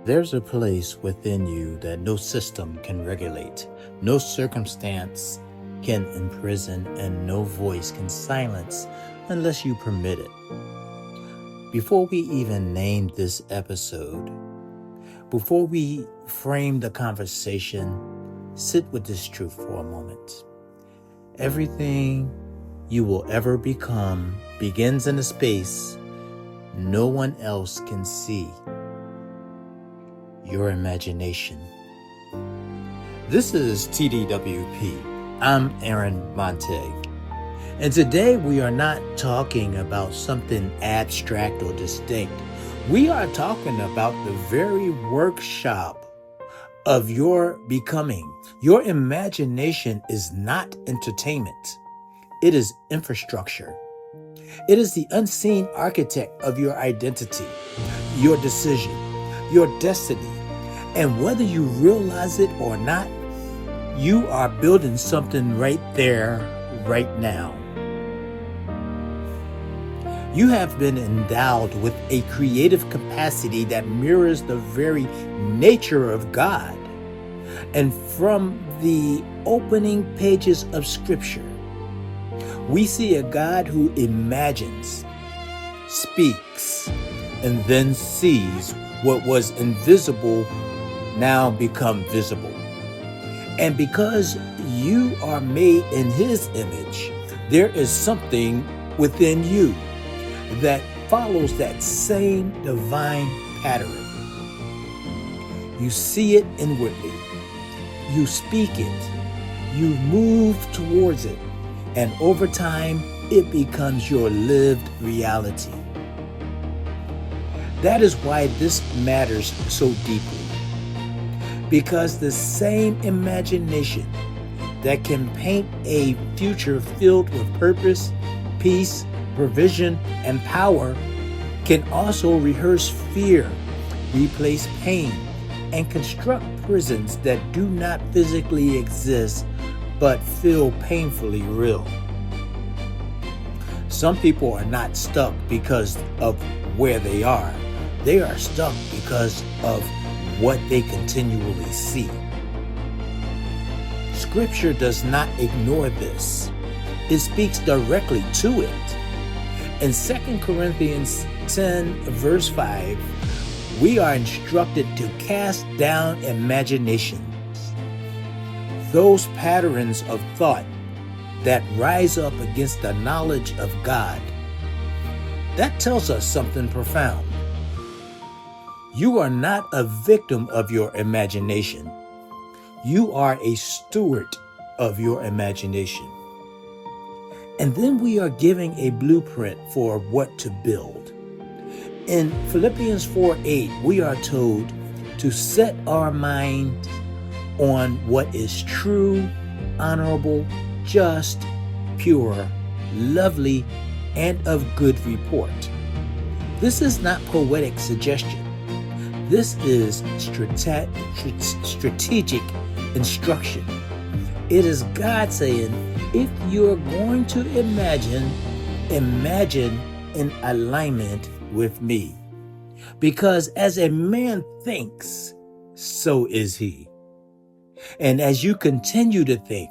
There's a place within you that no system can regulate, no circumstance can imprison, and no voice can silence unless you permit it. Before we even name this episode, before we frame the conversation, sit with this truth for a moment. Everything you will ever become begins in a space no one else can see. Your imagination. This is TDWP. I'm Aaron Monte. And today we are not talking about something abstract or distinct. We are talking about the very workshop of your becoming. Your imagination is not entertainment. It is infrastructure. It is the unseen architect of your identity, your decision, your destiny. And whether you realize it or not, you are building something right there, right now. You have been endowed with a creative capacity that mirrors the very nature of God. And from the opening pages of Scripture, we see a God who imagines, speaks, and then sees what was invisible now become visible. And because you are made in His image, there is something within you that follows that same divine pattern. You see it inwardly, you speak it, you move towards it, and over time, it becomes your lived reality. That is why this matters so deeply. Because the same imagination that can paint a future filled with purpose, peace, provision, and power can also rehearse fear, replace pain, and construct prisons that do not physically exist but feel painfully real. Some people are not stuck because of where they are. They are stuck because of what they continually see. Scripture does not ignore this. It speaks directly to it. In 2 Corinthians 10, verse 5, we are instructed to cast down imaginations, those patterns of thought that rise up against the knowledge of God. That tells us something profound. You are not a victim of your imagination. You are a steward of your imagination. And then we are giving a blueprint for what to build. In Philippians 4:8, we are told to set our mind on what is true, honorable, just, pure, lovely, and of good report. This is not poetic suggestion. This is strategic instruction. It is God saying, if you're going to imagine in alignment with me. Because as a man thinks, so is he. And as you continue to think,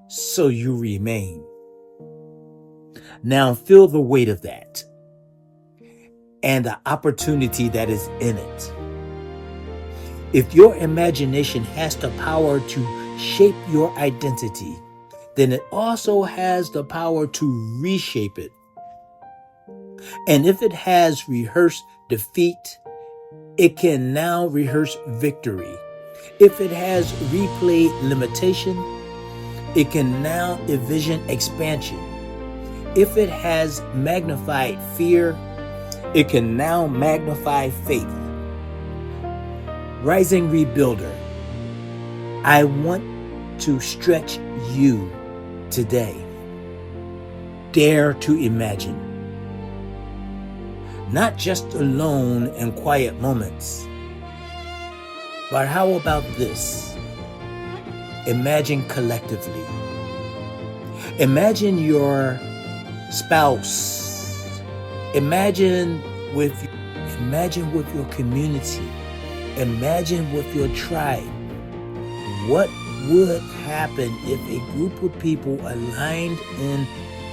so you remain. Now feel the weight of that and the opportunity that is in it. If your imagination has the power to shape your identity, then it also has the power to reshape it. And if it has rehearsed defeat, it can now rehearse victory. If it has replayed limitation, it can now envision expansion. If it has magnified fear, it can now magnify faith. Rising Rebuilder, I want to stretch you today. Dare to imagine. Not just alone in quiet moments, but how about this? Imagine collectively. Imagine your spouse. Imagine with your community. Imagine with your tribe. What would happen if a group of people aligned in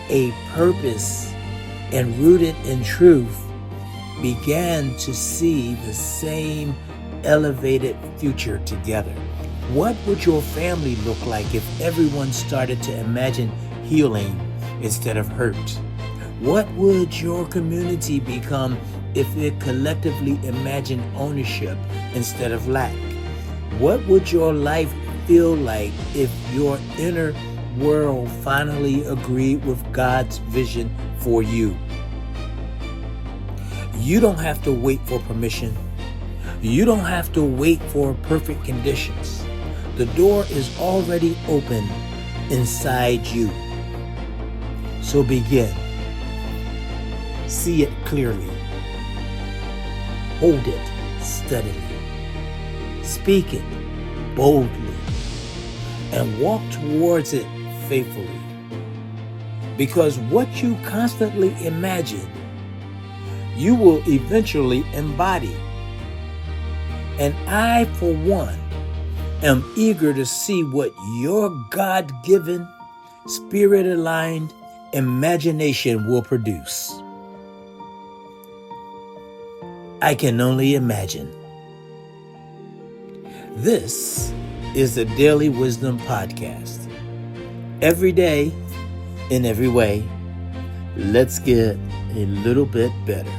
a purpose and rooted in truth began to see the same elevated future together? What would your family look like if everyone started to imagine healing instead of hurt? What would your community become if it collectively imagined ownership instead of lack? What would your life feel like if your inner world finally agreed with God's vision for you? You don't have to wait for permission. You don't have to wait for perfect conditions. The door is already open inside you. So begin. See it clearly. Hold it steadily. Speak it boldly. And walk towards it faithfully. Because what you constantly imagine, you will eventually embody. And I, for one, am eager to see what your God-given, spirit-aligned imagination will produce. I can only imagine. This is the Daily Wisdom Podcast. Every day, in every way, let's get a little bit better.